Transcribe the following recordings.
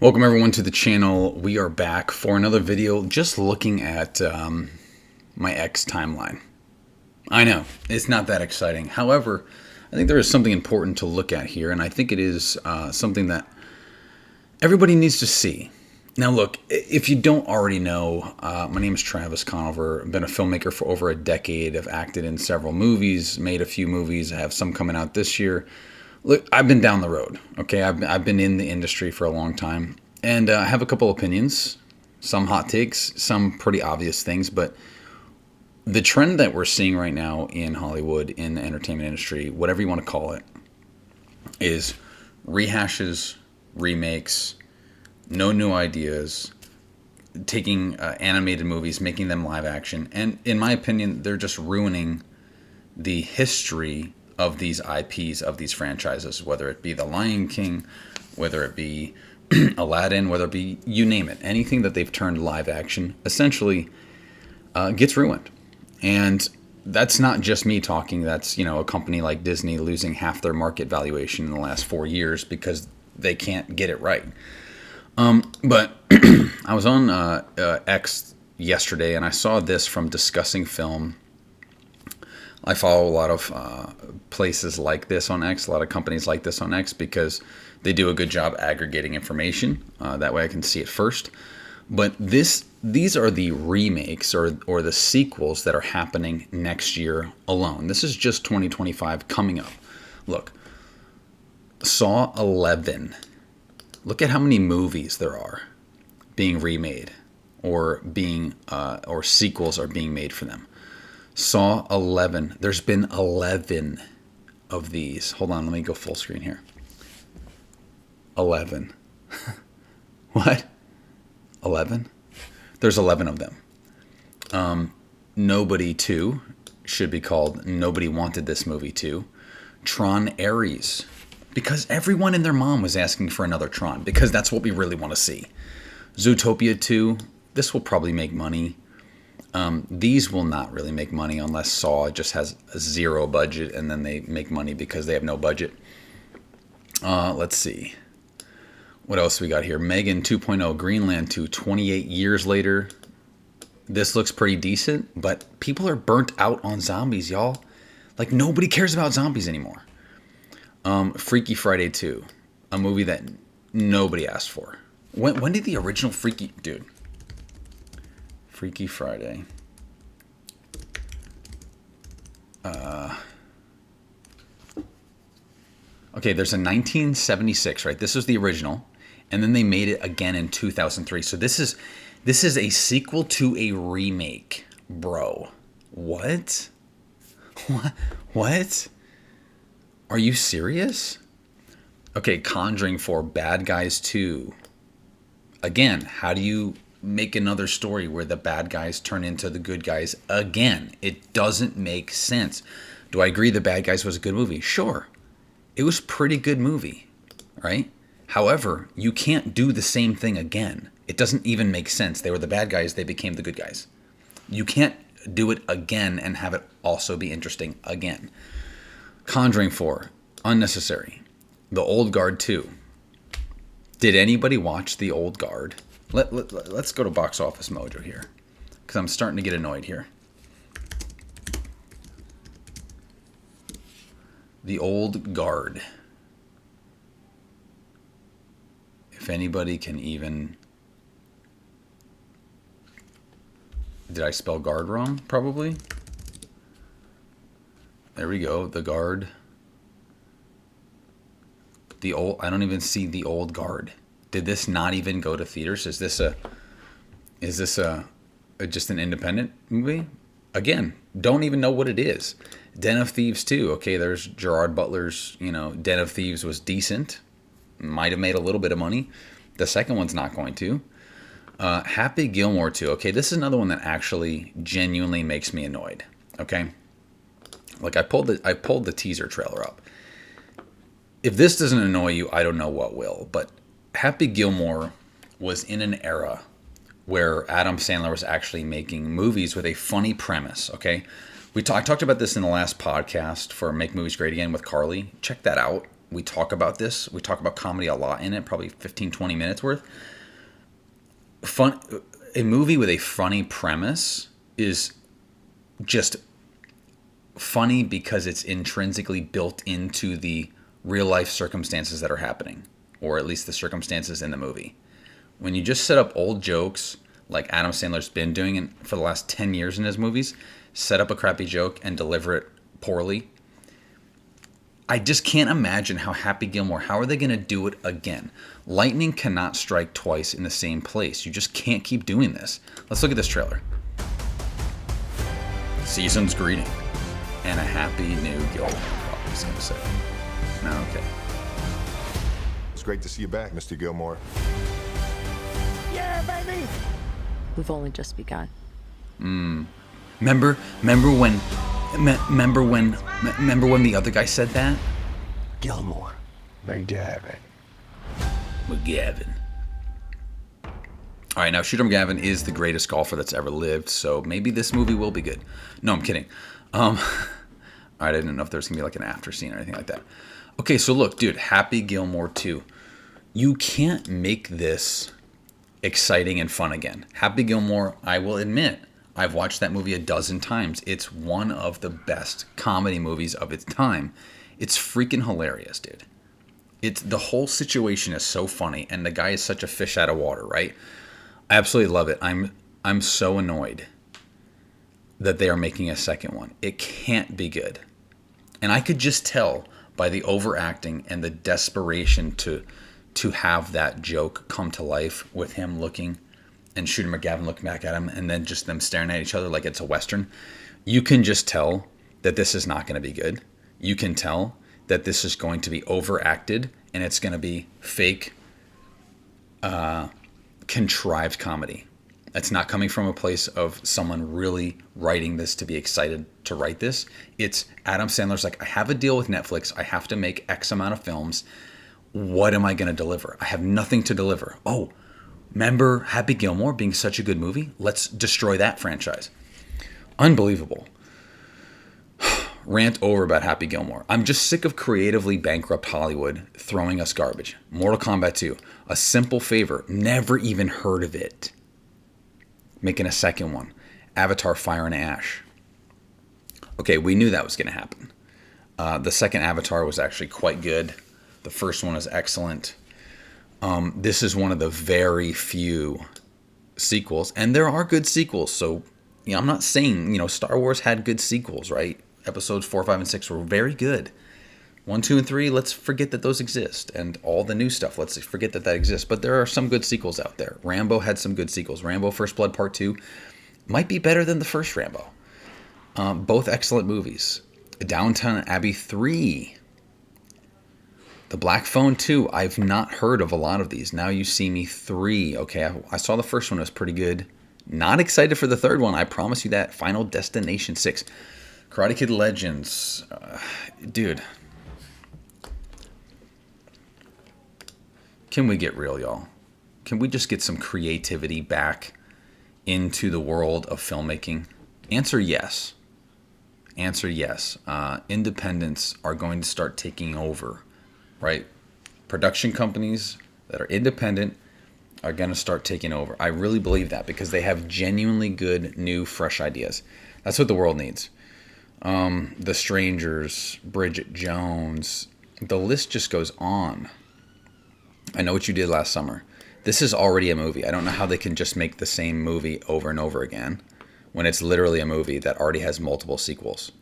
Welcome everyone to the channel. We are back for another video just looking at my ex timeline. I know, it's not that exciting. However, I think there is something important to look at here, and I think it is something that everybody needs to see. Now look, if you don't already know, my name is Travis Conover. I've been a filmmaker for over a decade. I've acted in several movies, made a few movies. I have some coming out this year. Look, I've been down the road, okay? I've been in the industry for a long time, and I have a couple opinions, some hot takes, some pretty obvious things, but the trend that we're seeing right now in Hollywood, in the entertainment industry, whatever you want to call it, is rehashes, remakes, no new ideas, taking animated movies, making them live action, and in my opinion, they're just ruining the history of these IPs, of these franchises, whether it be The Lion King, whether it be Aladdin, whether it be, you name it, anything that they've turned live action essentially gets ruined. And that's not just me talking. That's, a company like Disney losing half their market valuation in the last 4 years because they can't get it right. But I was on X yesterday and I saw this from Discussing Film. I follow a lot of places like this on X, a lot of companies like this on X, because they do a good job aggregating information. That way I can see it first. But these are the remakes or the sequels that are happening next year alone. This is just 2025 coming up. Look, Saw 11. Look at how many movies there are being remade or or sequels are being made for them. Saw 11. There's been 11 of these. Hold on, let me go full screen here. 11. What? 11? There's 11 of them. Nobody 2 should be called Nobody Wanted This Movie 2. Tron Ares. Because everyone and their mom was asking for another Tron, because that's what we really want to see. Zootopia 2. This will probably make money. These will not really make money unless Saw just has a zero budget and then they make money because they have no budget. Let's see. What else we got here? Megan 2.0, Greenland 2, 28 years later. This looks pretty decent, but people are burnt out on zombies, y'all. Like, nobody cares about zombies anymore. Freaky Friday 2, a movie that nobody asked for. When did the original Freaky... Dude. Freaky Friday. Okay, there's a 1976, right? This was the original, and then they made it again in 2003. So this is a sequel to a remake, bro. What? What? Are you serious? Okay, Conjuring 4, Bad Guys 2. Again, how do you make another story where the bad guys turn into the good guys again? It doesn't make sense. Do I agree The Bad Guys was a good movie? Sure. It was a pretty good movie, right? However, you can't do the same thing again. It doesn't even make sense. They were the bad guys, they became the good guys. You can't do it again and have it also be interesting again. Conjuring 4, unnecessary. The Old Guard 2. Did anybody watch The Old Guard? Let's go to Box Office Mojo here, because I'm starting to get annoyed here. The Old Guard. If anybody can even... Did I spell guard wrong? Probably. There we go. The Guard. I don't even see The Old Guard. Did this not even go to theaters? Is this just an independent movie? Again, don't even know what it is. Den of Thieves 2. Okay, there's Gerard Butler's, Den of Thieves was decent. Might have made a little bit of money. The second one's not going to. Happy Gilmore 2. Okay, this is another one that actually genuinely makes me annoyed. Okay? Like, I pulled the teaser trailer up. If this doesn't annoy you, I don't know what will. But Happy Gilmore was in an era where Adam Sandler was actually making movies with a funny premise, okay? I talked about this in the last podcast for Make Movies Great Again with Carly. Check that out. we talk about this. We talk about comedy a lot in it, probably 15, 20 minutes worth. A movie with a funny premise is just funny because it's intrinsically built into the real life circumstances that are happening, or at least the circumstances in the movie. When you just set up old jokes like Adam Sandler's been doing for the last 10 years in his movies, set up a crappy joke and deliver it poorly, I just can't imagine how Happy Gilmore, how are they going to do it again? Lightning cannot strike twice in the same place. You just can't keep doing this. Let's look at this trailer. Season's greeting. And a happy new Gilmore, I was going to say. Okay. It's great to see you back, Mr. Gilmore. Yeah, baby! We've only just begun. Remember when the other guy said that? Gilmore. McGavin. All right, now Shooter McGavin is the greatest golfer that's ever lived, so maybe this movie will be good. No, I'm kidding. All right, I didn't know if there was going to be like an after scene or anything like that. Okay, so look, dude, Happy Gilmore 2. You can't make this exciting and fun again. Happy Gilmore, I will admit, I've watched that movie a dozen times. It's one of the best comedy movies of its time. It's freaking hilarious, dude. The whole situation is so funny, and the guy is such a fish out of water, right? I absolutely love it. I'm so annoyed that they are making a second one. It can't be good. And I could just tell by the overacting and the desperation to have that joke come to life with him looking and Shooter McGavin looking back at him and then just them staring at each other like it's a Western. You can just tell that this is not going to be good. You can tell that this is going to be overacted and it's going to be fake, contrived comedy. It's not coming from a place of someone really writing this to be excited to write this. It's Adam Sandler's like, I have a deal with Netflix. I have to make X amount of films. What am I going to deliver? I have nothing to deliver. Oh, remember Happy Gilmore being such a good movie? Let's destroy that franchise. Unbelievable. Rant over about Happy Gilmore. I'm just sick of creatively bankrupt Hollywood throwing us garbage. Mortal Kombat 2. A Simple Favor. Never even heard of it. Making a second one. Avatar Fire and Ash. Okay, we knew that was going to happen. The second Avatar was actually quite good. The first one is excellent. This is one of the very few sequels, and there are good sequels. So, I'm not saying, Star Wars had good sequels, right? Episodes 4, 5, and 6 were very good. 1, 2, and 3, let's forget that those exist. And all the new stuff, let's forget that exists. But there are some good sequels out there. Rambo had some good sequels. Rambo First Blood Part 2 might be better than the first Rambo. Both excellent movies. Downton Abbey 3. The Black Phone 2. I've not heard of a lot of these. Now You See Me 3. Okay, I saw the first one. It was pretty good. Not excited for the third one. I promise you that. Final Destination 6. Karate Kid Legends. Dude. Can we get real, y'all? Can we just get some creativity back into the world of filmmaking? Answer yes. Answer yes. Independents are going to start taking over, right? Production companies that are independent are going to start taking over. I really believe that because they have genuinely good, new, fresh ideas. That's what the world needs. The Strangers, Bridget Jones, the list just goes on. I Know What You Did Last Summer. This is already a movie. I don't know how they can just make the same movie over and over again when it's literally a movie that already has multiple sequels.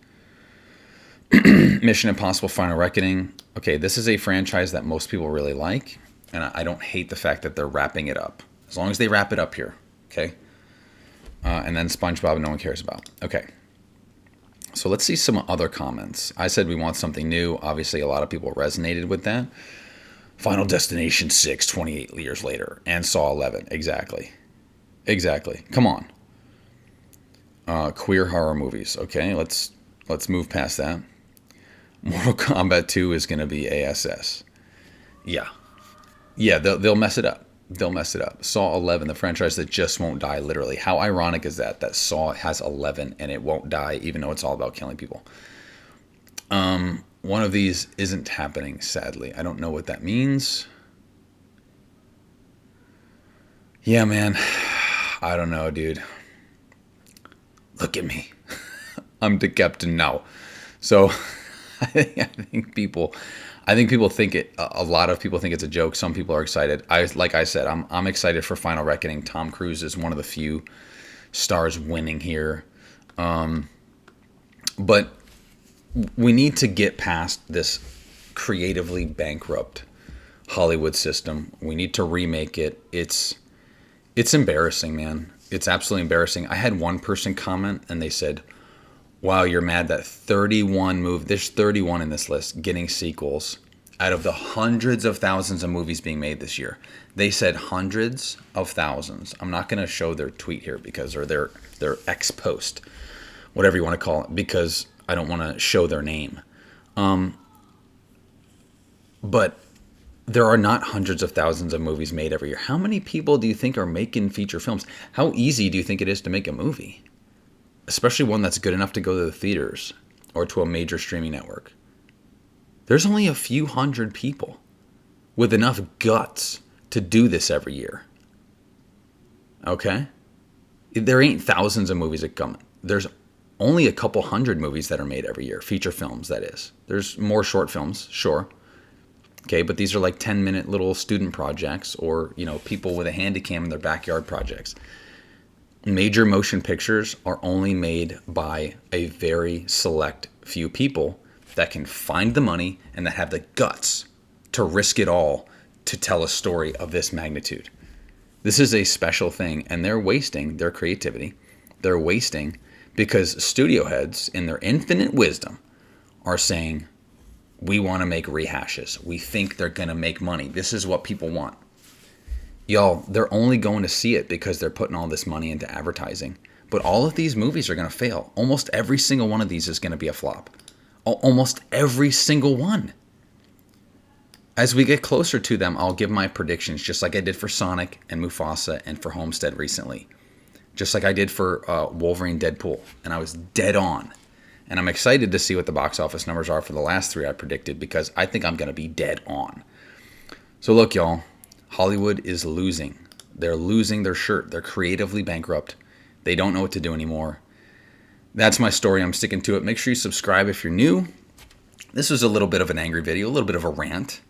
Mission Impossible Final Reckoning. Okay, this is a franchise that most people really like, and I don't hate the fact that they're wrapping it up. As long as they wrap it up here, okay? And then SpongeBob no one cares about. Okay. So let's see some other comments. I said we want something new. Obviously, a lot of people resonated with that. Final Destination 6, 28 years later. And Saw 11. Exactly. Come on. Queer horror movies. Okay, let's move past that. Mortal Kombat 2 is going to be ASS. Yeah, they'll mess it up. Saw 11, the franchise that just won't die, literally. How ironic is that Saw has 11 and it won't die, even though it's all about killing people. one of these isn't happening, sadly. I don't know what that means. Yeah, man. I don't know, dude. Look at me. I'm the captain now. So I think people think it. A lot of people think it's a joke. Some people are excited. Like I said, I'm excited for Final Reckoning. Tom Cruise is one of the few stars winning here. But we need to get past this creatively bankrupt Hollywood system. We need to remake it. It's embarrassing, man. It's absolutely embarrassing. I had one person comment and they said, "Wow, you're mad that 31 there's 31 in this list getting sequels out of the hundreds of thousands of movies being made this year." They said hundreds of thousands. I'm not going to show their tweet here or their X post, whatever you want to call it, because I don't want to show their name. But there are not hundreds of thousands of movies made every year. How many people do you think are making feature films? How easy do you think it is to make a movie? Especially one that's good enough to go to the theaters or to a major streaming network. There's only a few hundred people with enough guts to do this every year. Okay? There ain't thousands of movies that come. There's only a couple hundred movies that are made every year. Feature films, that is. There's more short films, sure. Okay, but these are like 10-minute little student projects or, people with a handy cam in their backyard projects. Major motion pictures are only made by a very select few people that can find the money and that have the guts to risk it all to tell a story of this magnitude. This is a special thing, and they're wasting their creativity. They're wasting because studio heads, in their infinite wisdom, are saying, we want to make rehashes. We think they're going to make money. This is what people want. Y'all, they're only going to see it because they're putting all this money into advertising. But all of these movies are going to fail. Almost every single one of these is going to be a flop. Almost every single one. As we get closer to them, I'll give my predictions, just like I did for Sonic and Mufasa and for Homestead recently. Just like I did for Wolverine Deadpool. And I was dead on. And I'm excited to see what the box office numbers are for the last three I predicted, because I think I'm going to be dead on. So look, y'all. Hollywood is losing. They're losing their shirt. They're creatively bankrupt. They don't know what to do anymore. That's my story. I'm sticking to it. Make sure you subscribe if you're new. This was a little bit of an angry video, a little bit of a rant.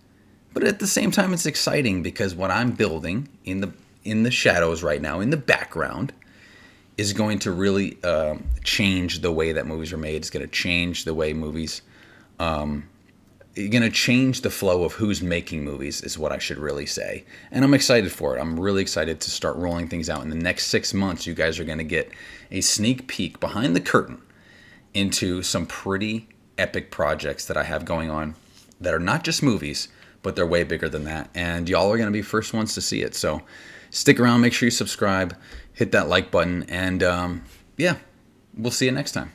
But at the same time, it's exciting because what I'm building in the shadows right now, in the background, is going to really change the way that movies are made. It's going to change the way movies, going to change the flow of who's making movies is what I should really say. And I'm excited for it. I'm really excited to start rolling things out. In the next 6 months, you guys are going to get a sneak peek behind the curtain into some pretty epic projects that I have going on that are not just movies, but they're way bigger than that. And y'all are going to be first ones to see it. So stick around, make sure you subscribe, hit that like button, and yeah, we'll see you next time.